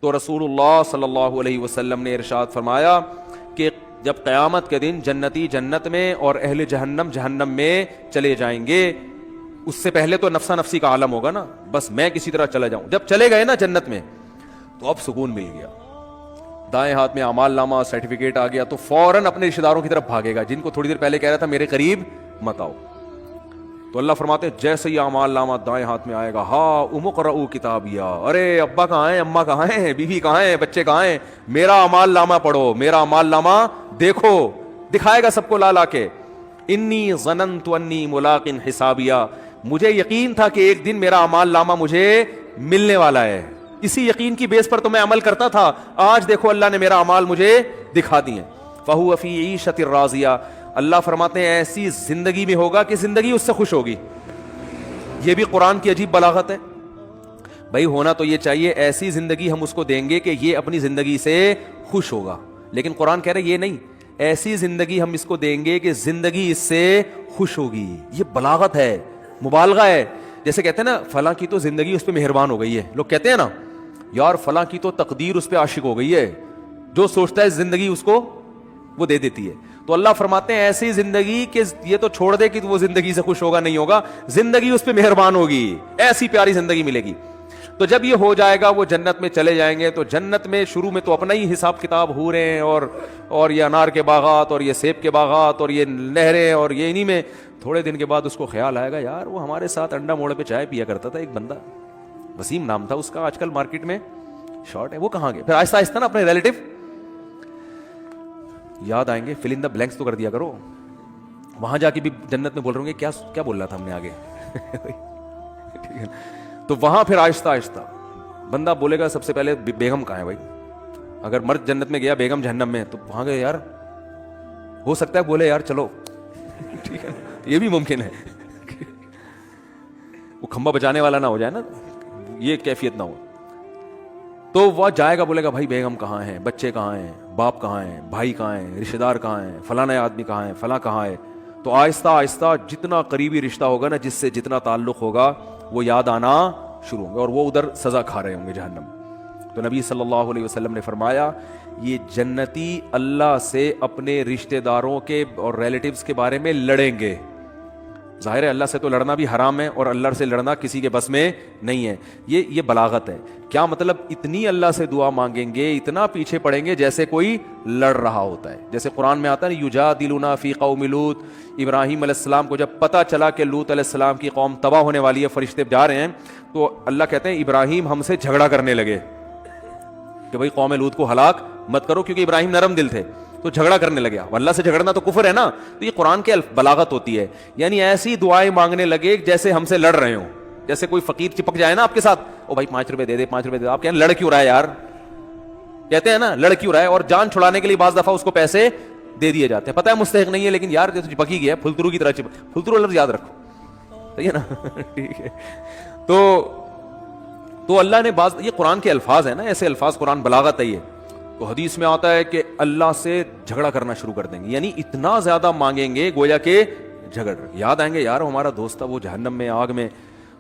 تو رسول اللہ صلی اللہ علیہ وسلم نے ارشاد فرمایا کہ جب قیامت کے دن جنتی جنت میں اور اہل جہنم جہنم میں چلے جائیں گے، اس سے پہلے تو نفسا نفسی کا عالم ہوگا نا، بس میں کسی طرح چلا جاؤں. جب چلے گئے نا جنت میں تو اب سکون مل گیا، دائیں ہاتھ میں اعمال نامہ سرٹیفکیٹ آ گیا، تو فوراً اپنے رشتہ داروں کی طرف بھاگے گا جن کو تھوڑی دیر پہلے کہہ رہا تھا میرے قریب مت آؤ. تو اللہ فرماتے ہیں جیسے ہی اعمال نامہ دائیں ہاتھ میں آئے گا، ہاں اقرؤوا کتابیہ، ارے ابا کہاں ہیں، اماں کہاں ہیں، بیوی کہاں ہیں، بچے کہاں ہیں، میرا اعمال نامہ پڑھو، میرا اعمال نامہ دیکھو. دکھائے گا سب کو لا لا کے، انی ظننت انی ملاق حسابیہ، مجھے یقین تھا کہ ایک دن میرا اعمال نامہ مجھے ملنے والا ہے، اسی یقین کی بیس پر تو میں عمل کرتا تھا، آج دیکھو اللہ نے میرا اعمال مجھے دکھا دیے. فہو فی عیشۃ راضیہ، اللہ فرماتے ہیں ایسی زندگی میں ہوگا کہ زندگی اس سے خوش ہوگی. یہ بھی قرآن کی عجیب بلاغت ہے. بھائی ہونا تو یہ چاہیے ایسی زندگی ہم اس کو دیں گے کہ یہ اپنی زندگی سے خوش ہوگا، لیکن قرآن کہہ رہے یہ نہیں، ایسی زندگی ہم اس کو دیں گے کہ زندگی اس سے خوش ہوگی. یہ بلاغت ہے، مبالغہ ہے. جیسے کہتے ہیں نا فلاں کی تو زندگی اس پہ مہربان ہو گئی ہے، لوگ کہتے ہیں نا یار فلاں کی تو تقدیر اس پہ عاشق ہو گئی ہے، جو سوچتا ہے زندگی اس کو وہ دے دیتی ہے. تو اللہ فرماتے ہیں ایسی زندگی کہ یہ تو چھوڑ دے کہ وہ زندگی سے خوش ہوگا نہیں ہوگا، زندگی اس پہ مہربان ہوگی، ایسی پیاری زندگی ملے گی. تو جب یہ ہو جائے گا وہ جنت میں چلے جائیں گے. تو جنت میں شروع میں تو اپنا ہی حساب کتاب ہو رہے ہیں اور یہ انار کے باغات اور یہ سیب کے باغات اور یہ نہریں اور یہ انہی میں. تھوڑے دن کے بعد اس کو خیال آئے گا یار وہ ہمارے ساتھ انڈا موڑ پہ چائے پیا کرتا تھا ایک بندہ، وسیم نام تھا اس کا، آج کل مارکیٹ میں شارٹ ہے، وہ کہاں گئے. پھر آہستہ آہستہ نا اپنے ریلیٹو یاد آئیں گے، فل ان دا بلینکس تو کر دیا کرو. وہاں جا کے بھی جنت میں بول رہے ہوں گے کیا بول رہا تھا ہم نے آگے. ٹھیک ہے، تو وہاں پھر آہستہ آہستہ بندہ بولے گا سب سے پہلے بیگم کہاں ہے بھائی. اگر مرد جنت میں گیا بیگم جہنم میں تو وہاں گئے یار ہو سکتا ہے بولے یار چلو ٹھیک ہے، یہ بھی ممکن ہے وہ کھمبا بچانے والا نہ ہو جائے نا، یہ کیفیت نہ ہو. تو وہ جائے گا بولے گا بھائی بیگم کہاں ہے، بچے کہاں ہیں، باپ کہاں ہیں، بھائی کہاں ہیں، رشتہ دار کہاں ہیں، فلانا آدمی کہاں ہے، فلاں کہاں ہے. تو آہستہ آہستہ جتنا قریبی رشتہ ہوگا نا، جس سے جتنا تعلق ہوگا وہ یاد آنا شروع ہوں گے اور وہ ادھر سزا کھا رہے ہوں گے جہنم. تو نبی صلی اللہ علیہ وسلم نے فرمایا یہ جنتی اللہ سے اپنے رشتہ داروں کے اور ریلیٹیوز کے بارے میں لڑیں گے. ظاہر ہے اللہ سے تو لڑنا بھی حرام ہے اور اللہ سے لڑنا کسی کے بس میں نہیں ہے. یہ بلاغت ہے. کیا مطلب؟ اتنی اللہ سے دعا مانگیں گے، اتنا پیچھے پڑیں گے جیسے کوئی لڑ رہا ہوتا ہے. جیسے قرآن میں آتا ہے یجادلونا فی قوم لوط، ابراہیم علیہ السلام کو جب پتہ چلا کہ لوط علیہ السلام کی قوم تباہ ہونے والی ہے، فرشتے جا رہے ہیں، تو اللہ کہتے ہیں ابراہیم ہم سے جھگڑا کرنے لگے کہ بھائی قوم لوط کو ہلاک مت کرو، کیونکہ ابراہیم نرم دل تھے تو جھگڑا کرنے لگے. اللہ سے جھگڑنا تو کفر ہے نا. تو یہ قرآن کے بلاغت ہوتی ہے، یعنی ایسی دعائیں مانگنے لگے جیسے ہم سے لڑ رہے ہوں. جیسے کوئی فقیر چپک جائے نا آپ کے ساتھ، او بھائی 5 روپے دے دے، 5 روپے دے دے، آپ کہیں لڑ کیوں رہا ہے یار، کہتے ہیں نا لڑ کیوں رہا ہے، اور جان چھڑانے کے لیے بعض دفعہ اس کو پیسے دے دیے جاتے ہیں. پتہ ہے مستحق نہیں ہے لیکن یار جو چپک ہی گیا پھلترو کی طرح پھلترو لفظ یاد رکھو، صحیح ہے نا ٹھیک ہے. تو اللہ نے یہ قرآن کے الفاظ ہیں نا، ایسے الفاظ قرآن بلاغت ہے. یہ تو حدیث میں آتا ہے کہ اللہ سے جھگڑا کرنا شروع کر دیں گے، یعنی اتنا زیادہ مانگیں گے گویا کہ جھگڑ. یاد آئیں گے یار ہمارا دوست تھا وہ جہنم میں آگ میں،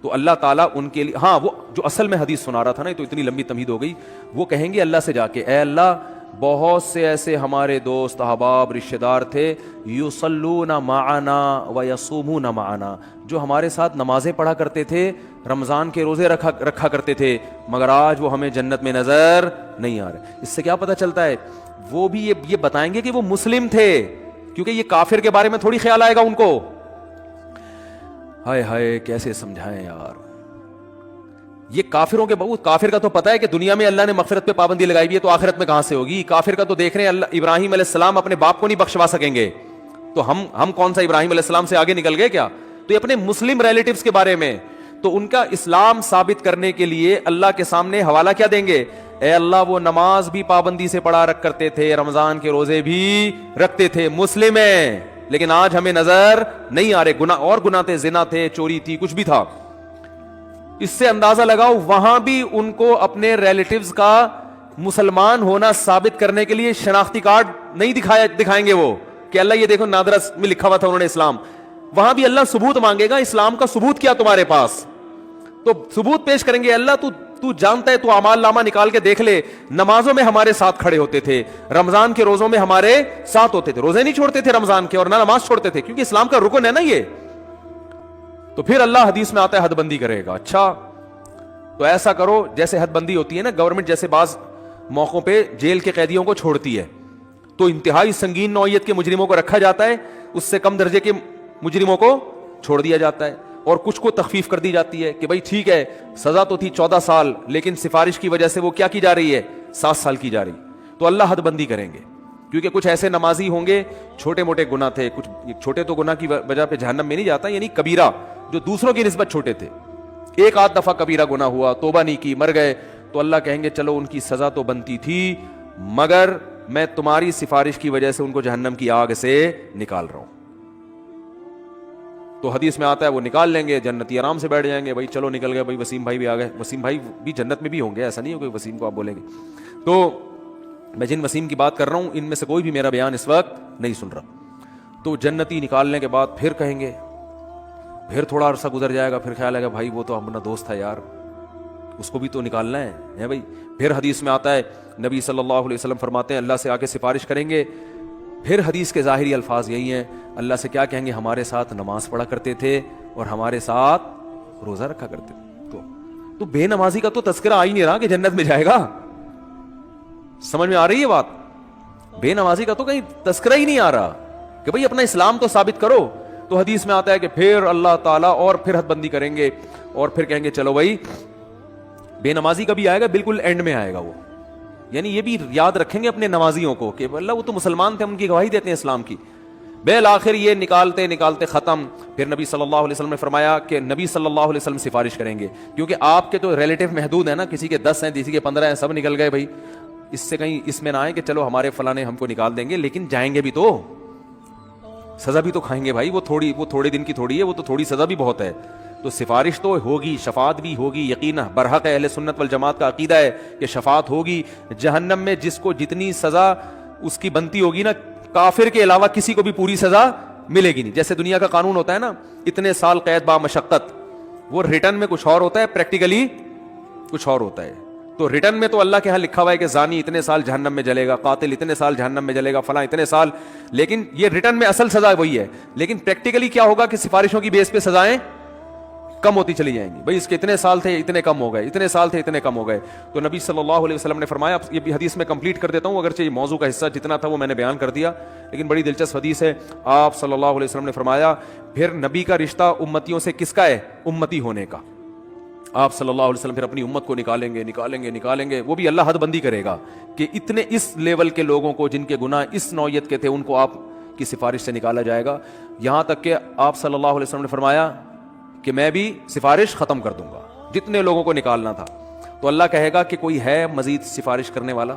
تو اللہ تعالیٰ ان کے لیے، ہاں وہ جو اصل میں حدیث سنا رہا تھا نا، تو اتنی لمبی تمہید ہو گئی، وہ کہیں گے اللہ سے جا کے اے اللہ بہت سے ایسے ہمارے دوست احباب رشتہ دار تھے یصلون معنا ویصومون معنا، جو ہمارے ساتھ نمازیں پڑھا کرتے تھے، رمضان کے روزے رکھا کرتے تھے، مگر آج وہ ہمیں جنت میں نظر نہیں آ رہے. اس سے کیا پتہ چلتا ہے؟ وہ بھی یہ بتائیں گے کہ وہ مسلم تھے، کیونکہ یہ کافر کے بارے میں تھوڑی خیال آئے گا ان کو. ہائے ہائے کیسے سمجھائیں یار. یہ کافروں کے بہت، کافر کا تو پتہ ہے کہ دنیا میں اللہ نے مغفرت پہ پابندی لگائی ہوئی ہے، تو آخرت میں کہاں سے ہوگی. کافر کا تو دیکھ رہے ہیں اللہ ابراہیم علیہ السلام اپنے باپ کو نہیں بخشوا سکیں گے، تو ہم کون سا ابراہیم علیہ السلام سے آگے نکل گئے کیا. تو یہ اپنے مسلم ریلیٹیوز کے بارے میں، تو ان کا اسلام ثابت کرنے کے لیے اللہ کے سامنے حوالہ کیا دیں گے؟ اے اللہ وہ نماز بھی پابندی سے پڑھا رکھ کرتے تھے، رمضان کے روزے بھی رکھتے تھے، مسلم ہیں، لیکن آج ہمیں نظر نہیں آ رہے. گناہ تھے، زنا تھے، چوری تھی، کچھ بھی تھا. اس سے اندازہ لگاؤ وہاں بھی ان کو اپنے ریلیٹیوز کا مسلمان ہونا ثابت کرنے کے لیے شناختی کارڈ نہیں دکھائیں گے وہ کہ اللہ یہ دیکھو نادرا میں لکھا ہوا تھا انہوں نے اسلام. وہاں بھی اللہ ثبوت مانگے گا، اسلام کا ثبوت کیا تمہارے پاس؟ تو ثبوت پیش کریں گے، اللہ تو تو جانتا ہے, تو اعمال نامہ نکال کے دیکھ لے, نمازوں میں ہمارے ساتھ کھڑے ہوتے تھے, رمضان کے روزوں میں ہمارے ساتھ ہوتے تھے, روزے نہیں چھوڑتے تھے رمضان کے, اور نہ نماز چھوڑتے تھے, کیونکہ اسلام کا رکن ہے نا یہ. تو پھر اللہ حدیث میں آتا ہے حد بندی کرے گا. اچھا تو ایسا کرو جیسے حد بندی ہوتی ہے نا, گورنمنٹ جیسے بعض موقعوں پہ جیل کے قیدیوں کو چھوڑتی ہے, تو انتہائی سنگین نوعیت کے مجرموں کو رکھا جاتا ہے, اس سے کم درجے کے مجرموں کو چھوڑ دیا جاتا ہے, اور کچھ کو تخفیف کر دی جاتی ہے کہ بھائی ٹھیک ہے سزا تو تھی 14 سال, لیکن سفارش کی وجہ سے وہ کیا کی جا رہی ہے, 7 سال کی جا رہی. تو اللہ حد بندی کریں گے, کیونکہ کچھ ایسے نمازی ہوں گے چھوٹے موٹے گناہ تھے, کچھ چھوٹے تو گناہ کی وجہ پہ جہنم میں نہیں جاتا, یعنی کبیرہ جو دوسروں کی نسبت چھوٹے تھے, ایک آدھ دفعہ کبیرہ گناہ ہوا, توبہ نہیں کی, مر گئے, تو اللہ کہیں گے چلو ان کی سزا تو بنتی تھی, مگر میں تمہاری سفارش کی وجہ سے ان کو جہنم کی آگ سے نکال رہا ہوں. تو حدیث میں آتا ہے وہ نکال لیں گے, جنتی آرام سے بیٹھ جائیں گے, بھائی چلو نکل گئے, بھائی وسیم بھائی بھی آ گئے. وسیم بھائی بھی جنت میں بھی ہوں گے, ایسا نہیں ہو کہ وسیم کو آپ بولیں گے. تو میں جن وسیم کی بات کر رہا ہوں ان میں سے کوئی بھی میرا بیان اس وقت نہیں سن رہا. تو جنتی نکالنے کے بعد پھر کہیں گے, پھر تھوڑا عرصہ گزر جائے گا, پھر خیال آئے گا بھائی وہ تو اپنا دوست تھا یار, اس کو بھی تو نکالنا ہے بھائی. پھر حدیث میں آتا ہے نبی صلی اللہ علیہ وسلم فرماتے ہیں اللہ سے آ کے سفارش کریں گے. پھر حدیث کے ظاہری الفاظ یہی ہیں, اللہ سے کیا کہیں گے, ہمارے ساتھ نماز پڑھا کرتے تھے اور ہمارے ساتھ روزہ رکھا کرتے تھے. تو بے نمازی کا تو تذکرہ آ ہی نہیں رہا کہ جنت میں جائے گا. سمجھ میں آ رہی ہے بات؟ بے نمازی کا تو کہیں تذکرہ ہی نہیں آ رہا کہ بھئی اپنا اسلام تو ثابت کرو. تو حدیث میں آتا ہے کہ پھر اللہ تعالیٰ اور پھر حد بندی کریں گے, اور پھر کہیں گے چلو بھائی بے نمازی کا بھی آئے گا, بالکل اینڈ میں آئے گا وہ. یعنی یہ بھی یاد رکھیں گے اپنے نمازیوں کو کہ اللہ وہ تو مسلمان تھے, ہم ان کی گواہی دیتے ہیں اسلام کی. بالآخر یہ نکالتے نکالتے ختم. پھر نبی صلی اللہ علیہ وسلم نے فرمایا کہ نبی صلی اللہ علیہ وسلم سفارش کریں گے, کیونکہ آپ کے تو ریلیٹو محدود ہیں نا, کسی کے 10 ہیں, کسی کے 15 ہیں, سب نکل گئے بھائی. اس سے کہیں اس میں نہ آئے کہ چلو ہمارے فلاں نے ہم کو نکال دیں گے, لیکن جائیں گے بھی تو سزا بھی تو کھائیں گے بھائی. وہ تھوڑے دن کی تھوڑی ہے, وہ تو تھوڑی سزا بھی بہت ہے. تو سفارش تو ہوگی, شفاعت بھی ہوگی, یقینا برحق اہل سنت والجماعت کا عقیدہ ہے کہ شفاعت ہوگی. جہنم میں جس کو جتنی سزا اس کی بنتی ہوگی نا, کافر کے علاوہ کسی کو بھی پوری سزا ملے گی نہیں. جیسے دنیا کا قانون ہوتا ہے نا, اتنے سال قید با مشقت, وہ ریٹرن میں کچھ اور ہوتا ہے, پریکٹیکلی کچھ اور ہوتا ہے. تو ریٹرن میں تو اللہ کے ہاں لکھا ہوا ہے کہ زانی اتنے سال جہنم میں جلے گا, قاتل اتنے سال جہنم میں جلے گا, فلاں اتنے سال, لیکن یہ ریٹرن میں اصل سزا وہی ہے. لیکن پریکٹیکلی کیا ہوگا کہ سفارشوں کی بیس پہ سزائیں کم ہوتی چلی جائیں گی. بھائی اس کے اتنے سال تھے اتنے کم ہو گئے, اتنے سال تھے اتنے کم ہو گئے. تو نبی صلی اللہ علیہ وسلم نے فرمایا, یہ بھی حدیث میں کمپلیٹ کر دیتا ہوں, اگرچہ یہ موضوع کا حصہ جتنا تھا وہ میں نے بیان کر دیا, لیکن بڑی دلچسپ حدیث ہے. آپ صلی اللہ علیہ وسلم نے فرمایا پھر نبی کا رشتہ امتیوں سے کس کا ہے, امتی ہونے کا. آپ صلی اللہ علیہ وسلم پھر اپنی امت کو نکالیں گے. وہ بھی اللہ حد بندی کرے گا کہ اتنے اس لیول کے لوگوں کو جن کے گناہ اس نوعیت کے تھے ان کو آپ کی سفارش سے نکالا جائے گا. یہاں تک کہ آپ صلی اللہ علیہ وسلم نے فرمایا کہ میں بھی سفارش ختم کر دوں گا, جتنے لوگوں کو نکالنا تھا. تو اللہ کہے گا کہ کوئی ہے مزید سفارش کرنے والا؟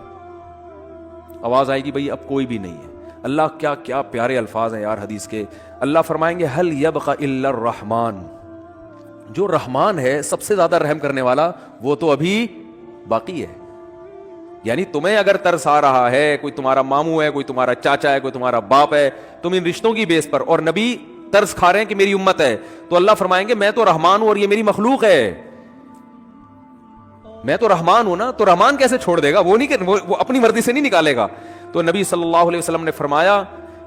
آواز آئے گی بھئی اب کوئی بھی نہیں ہے. اللہ کیا کیا پیارے الفاظ ہیں یار حدیث کے. اللہ فرمائیں گے هل يبقى الا الرحمن, جو رحمان ہے سب سے زیادہ رحم کرنے والا وہ تو ابھی باقی ہے. یعنی تمہیں اگر ترس آ رہا ہے, کوئی تمہارا ماموں ہے, کوئی تمہارا چاچا ہے, کوئی تمہارا باپ ہے, تم ان رشتوں کی بیس پر, اور نبی ترس کھا رہے ہیں کہ میری امت ہے, تو اللہ فرمائیں گے میں تو رحمان ہوں اور یہ میری مخلوق ہے. میں تو رحمان ہوں نا, تو رحمان کیسے چھوڑ دے گا؟ وہ نہیں, وہ اپنی مرضی سے نہیں نکالے گا. تو نبی صلی اللہ علیہ وسلم نے فرمایا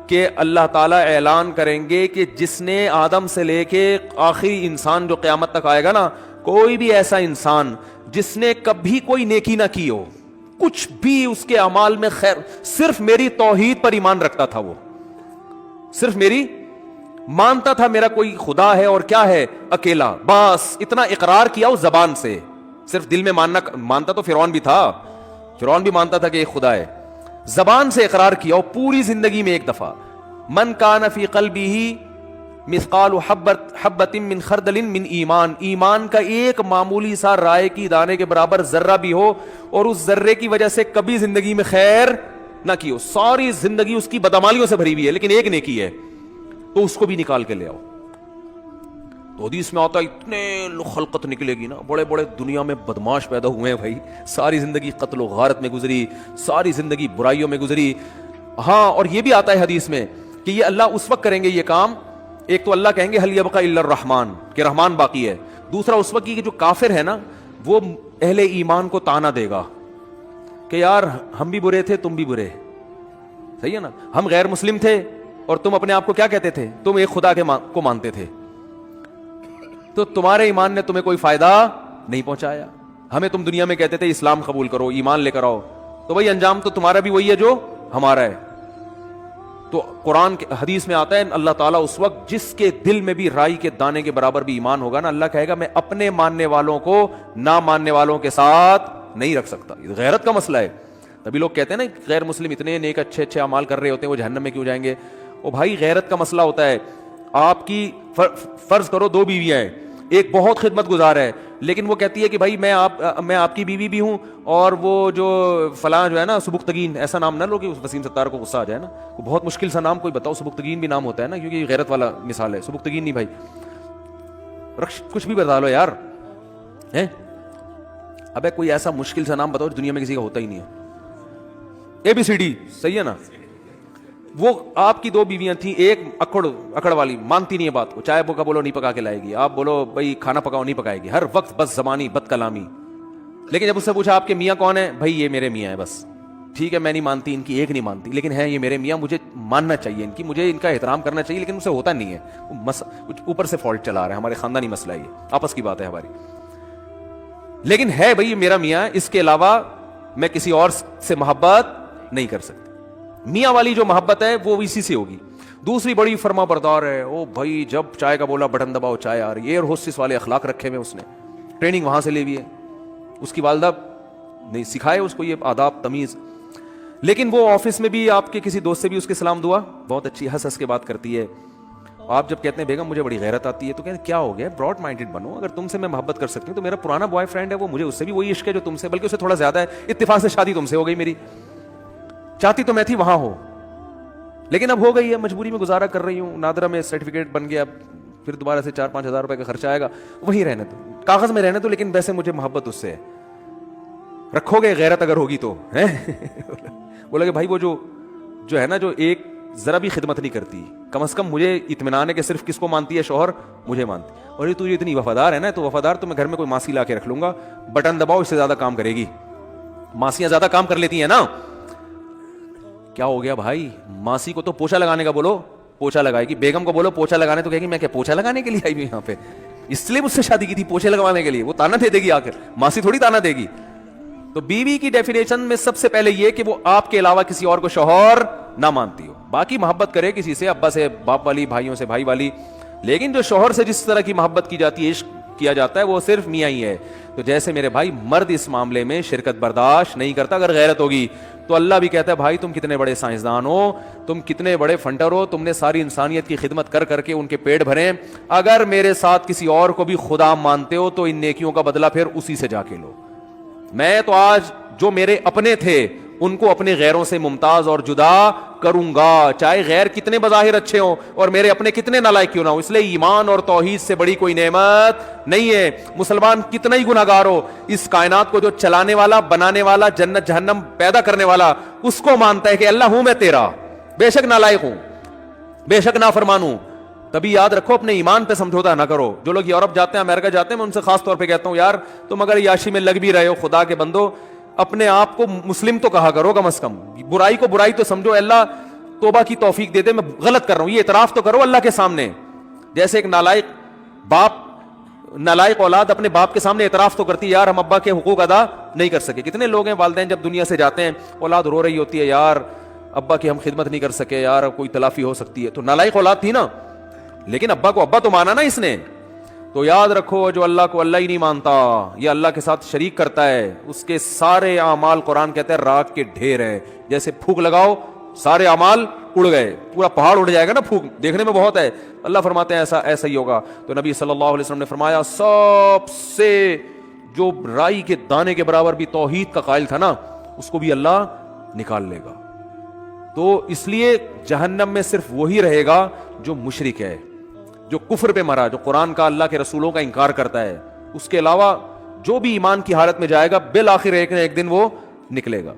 کہ اللہ تعالیٰ اعلان کریں گے کہ جس نے آدم سے لے کے آخری انسان جو قیامت تک آئے گا نا, کوئی بھی ایسا انسان جس نے کبھی کوئی نیکی نہ کی ہو, کچھ بھی اس کے اعمال میں خیر, صرف میری توحید پر ایمان رکھتا تھا, وہ صرف میری مانتا تھا میرا کوئی خدا ہے اور کیا ہے, اکیلا, بس اتنا اقرار کیا اس زبان سے, صرف دل میں مانتا تو فرعون بھی تھا, فرعون بھی مانتا تھا کہ ایک خدا ہے, زبان سے اقرار کیا, اور پوری زندگی میں ایک دفعہ من کان فی قلبہ مثقال حبۃ من خردل من ایمان, ایمان کا ایک معمولی سا رائے کی دانے کے برابر ذرہ بھی ہو, اور اس ذرے کی وجہ سے کبھی زندگی میں خیر نہ کی ہو, ساری زندگی اس کی بدعمالیوں سے بھری ہوئی ہے, لیکن ایک نیکی ہے, تو اس کو بھی نکال کے لے آؤ. تو حدیث میں آتا ہے اتنے خلقت نکلے گی نا, بڑے بڑے دنیا میں بدماش پیدا ہوئے ہیں بھائی, ساری زندگی قتل و غارت میں گزری, ساری زندگی برائیوں میں گزری. ہاں, اور یہ بھی آتا ہے حدیث میں کہ یہ اللہ اس وقت کریں گے یہ کام, ایک تو اللہ کہیں گے هل يبقى الا الرحمن, کہ رحمان باقی ہے. دوسرا اس وقت کی جو کافر ہے نا, وہ اہل ایمان کو تانا دے گا کہ یار ہم بھی برے تھے تم بھی برے, صحیح ہے نا, ہم غیر مسلم تھے اور تم اپنے آپ کو کیا کہتے تھے, تم ایک خدا کو مانتے تھے, تو تمہارے ایمان نے تمہیں کوئی فائدہ نہیں پہنچایا. ہمیں تم دنیا میں کہتے تھے اسلام قبول کرو, ایمان لے کر آؤ, تو بھائی انجام تو تمہارا بھی وہی ہے جو ہمارا ہے. تو قرآن کے حدیث میں آتا ہے اللہ تعالیٰ اس وقت جس کے دل میں بھی رائی کے دانے کے برابر بھی ایمان ہوگا نا, اللہ کہے گا میں اپنے ماننے والوں کو نہ ماننے والوں کے ساتھ نہیں رکھ سکتا. یہ غیرت کا مسئلہ ہے. تبھی لوگ کہتے ہیں نا غیر مسلم اتنے نیک اچھے اعمال کر رہے ہوتے ہیں, وہ جہنم میں کیوں جائیں گے؟ او بھائی غیرت کا مسئلہ ہوتا ہے. آپ کی فرض کرو 2 بیویاں ہیں, ایک بہت خدمت گزار ہے, لیکن وہ کہتی ہے کہ بھائی میں آپ کی بیوی بھی ہوں, اور وہ جو فلاں جو ہے نا سبکتگین, ایسا نام نہ لو کہ وسیم ستار کو غصہ آ جائے نا, وہ بہت مشکل سا نام کوئی بتاؤ, سبکتگین بھی نام ہوتا ہے نا, کیونکہ یہ غیرت والا مثال ہے. سبکتگین نہیں بھائی, کچھ بھی بتا لو یار, ابے کوئی ایسا مشکل سا نام بتاؤ دنیا میں کسی کا ہوتا ہی نہیں ہے. ABCD, صحیح ہے نا. وہ آپ کی 2 بیویاں تھیں, ایک اکڑ والی, مانتی نہیں ہے بات کو, چائے کا بولو نہیں پکا کے لائے گی, آپ بولو بھائی کھانا پکاؤ نہیں پکائے گی, ہر وقت بس زبانی بد کلامی. لیکن جب اس سے پوچھا آپ کے میاں کون ہے, بھائی یہ میرے میاں ہے بس, ٹھیک ہے میں نہیں مانتی, ان کی ایک نہیں مانتی, لیکن ہے یہ میرے میاں, مجھے ماننا چاہیے ان کی, مجھے ان کا احترام کرنا چاہیے, لیکن اسے ہوتا نہیں ہے, اوپر سے فالٹ چلا رہا ہے, ہمارے خاندانی مسئلہ ہے, یہ آپس کی بات ہے ہماری, لیکن ہے بھائی یہ میرا میاں, اس کے علاوہ میں کسی اور سے محبت نہیں کر سکتی. میاں والی جو محبت ہے وہ اسی سے ہوگی. دوسری بڑی فرما بردار ہے, او بھائی جب چائے کا بولا بٹن دباؤ چائے آ رہی ہے, ایئر ہوسٹس والے اخلاق رکھے ہوئے, اس نے ٹریننگ وہاں سے لی ہوئی ہے, اس کی والدہ نہیں سکھائے اس کو یہ آداب تمیز. لیکن وہ آفس میں بھی آپ کے کسی دوست سے بھی اس کے سلام دعا بہت اچھی ہنس ہنس کے بات کرتی ہے. آپ جب کہتے ہیں بیگم مجھے بڑی غیرت آتی ہے, تو کہتے ہیں کیا ہو گیا, براڈ مائنڈڈ بنو, اگر تم سے میں محبت کر سکتی ہوں تو میرا پرانا بوائے فرینڈ ہے وہ, مجھے اس سے بھی وہی عشق ہے جو تم سے, بلکہ اسے تھوڑا زیادہ ہے, اتفاق سے شادی تم سے ہو گئی میری, چاہتی تو میں تھی وہاں ہو, لیکن اب ہو گئی ہے, مجبوری میں گزارا کر رہی ہوں, نادرا میں سرٹیفکیٹ بن گیا, پھر دوبارہ سے 4-5 ہزار روپے کا خرچہ آئے گا, وہیں رہنے تو کاغذ میں رہنے تو, لیکن ویسے مجھے محبت اس سے ہے. رکھو گے غیرت اگر ہوگی تو, بولا کہ بھائی وہ جو ہے نا, جو ایک ذرا بھی خدمت نہیں کرتی, کم از کم مجھے اطمینان ہے کہ صرف کس کو مانتی ہے, شوہر مجھے مانتی, اور یہ تو اتنی وفادار ہے نا, تو وفادار تو میں گھر میں کوئی ماسی لا کے رکھ لوں گا, بٹن دباؤ اس سے زیادہ کام کرے گی. ماسیاں زیادہ کام کر لیتی ہیں نا. کیا ہو گیا بھائی, ماسی کو تو پوچھا لگانے کا بولو پوچھا لگائے گی, بیگم کو بولو پوچھا لگانے, تو کہے گی میں کیا پوچھا لگانے کے لیے آئی ہوئی یہاں پہ, اس لیے مجھ سے شادی کی تھی پوچھے لگوانے کے لیے, وہ تانا دے گی آخر, ماسی تھوڑی تانا دے گی. تو بیوی کی ڈیفینیشن میں سب سے پہلے یہ کہ وہ آپ کے علاوہ کسی اور کو شوہر نہ مانتی ہو, باقی محبت کرے کسی سے, ابا سے باپ والی, بھائیوں سے بھائی والی, لیکن جو شوہر سے جس طرح کی محبت کی جاتی ہے, عشق کیا جاتا ہے, وہ صرف میاں ہی ہے. تو جیسے میرے بھائی مرد اس معاملے میں شرکت برداشت نہیں کرتا, اگر غیرت ہوگی تو اللہ بھی کہتا ہے بھائی تم کتنے بڑے سائنسدان ہو, تم کتنے بڑے فنٹر ہو, تم نے ساری انسانیت کی خدمت کر کر کے ان کے پیٹ بھرے, اگر میرے ساتھ کسی اور کو بھی خدا مانتے ہو تو ان نیکیوں کا بدلہ پھر اسی سے جا کے لو. میں تو آج جو میرے اپنے تھے ان کو اپنے غیروں سے ممتاز اور جدا کروں گا, چاہے غیر کتنے بظاہر اچھے ہوں اور میرے اپنے کتنے نالائق کیوں نہ ہو. اس لیے ایمان اور توحید سے بڑی کوئی نعمت نہیں ہے. مسلمان کتنا ہی گناہگار ہو, اس کائنات کو جو چلانے والا, بنانے والا, جنت جہنم پیدا کرنے والا, اس کو مانتا ہے کہ اللہ ہوں میں تیرا, بے شک نالائق ہوں, بے شک نافرمان ہوں. تبھی یاد رکھو اپنے ایمان پہ سمجھوتا نہ کرو. جو لوگ یورپ جاتے ہیں, امریکہ جاتے ہیں, میں ان سے خاص طور پہ کہتا ہوں یار تم اگر یاشی میں لگ بھی رہے ہو, خدا کے بندو اپنے آپ کو مسلم تو کہا کرو, کم از کم برائی کو برائی تو سمجھو, اللہ توبہ کی توفیق دے دے, میں غلط کر رہا ہوں, یہ اعتراف تو کرو اللہ کے سامنے. جیسے ایک نالائق باپ, نالائق اولاد اپنے باپ کے سامنے اعتراف تو کرتی ہے یار ہم ابا کے حقوق ادا نہیں کر سکے. کتنے لوگ ہیں والدین جب دنیا سے جاتے ہیں اولاد رو رہی ہوتی ہے یار ابا کی ہم خدمت نہیں کر سکے, یار کوئی تلافی ہو سکتی ہے. تو نالائق اولاد تھی نا, لیکن ابا کو ابا تو مانا نا اس نے. تو یاد رکھو جو اللہ کو اللہ ہی نہیں مانتا, یہ اللہ کے ساتھ شریک کرتا ہے, اس کے سارے اعمال قرآن کہتے ہیں راک کے ڈھیر ہے. جیسے پھونک لگاؤ سارے اعمال اڑ گئے, پورا پہاڑ اڑ جائے گا نا, پھونک دیکھنے میں بہت ہے, اللہ فرماتے ہیں ایسا ہی ہوگا. تو نبی صلی اللہ علیہ وسلم نے فرمایا سب سے جو رائی کے دانے کے برابر بھی توحید کا قائل تھا نا, اس کو بھی اللہ نکال لے گا. تو اس لیے جہنم میں صرف وہی رہے گا جو مشرک ہے, جو کفر پہ مرا, جو قرآن کا, اللہ کے رسولوں کا انکار کرتا ہے. اس کے علاوہ جو بھی ایمان کی حالت میں جائے گا بالآخر ایک نہ ایک دن وہ نکلے گا.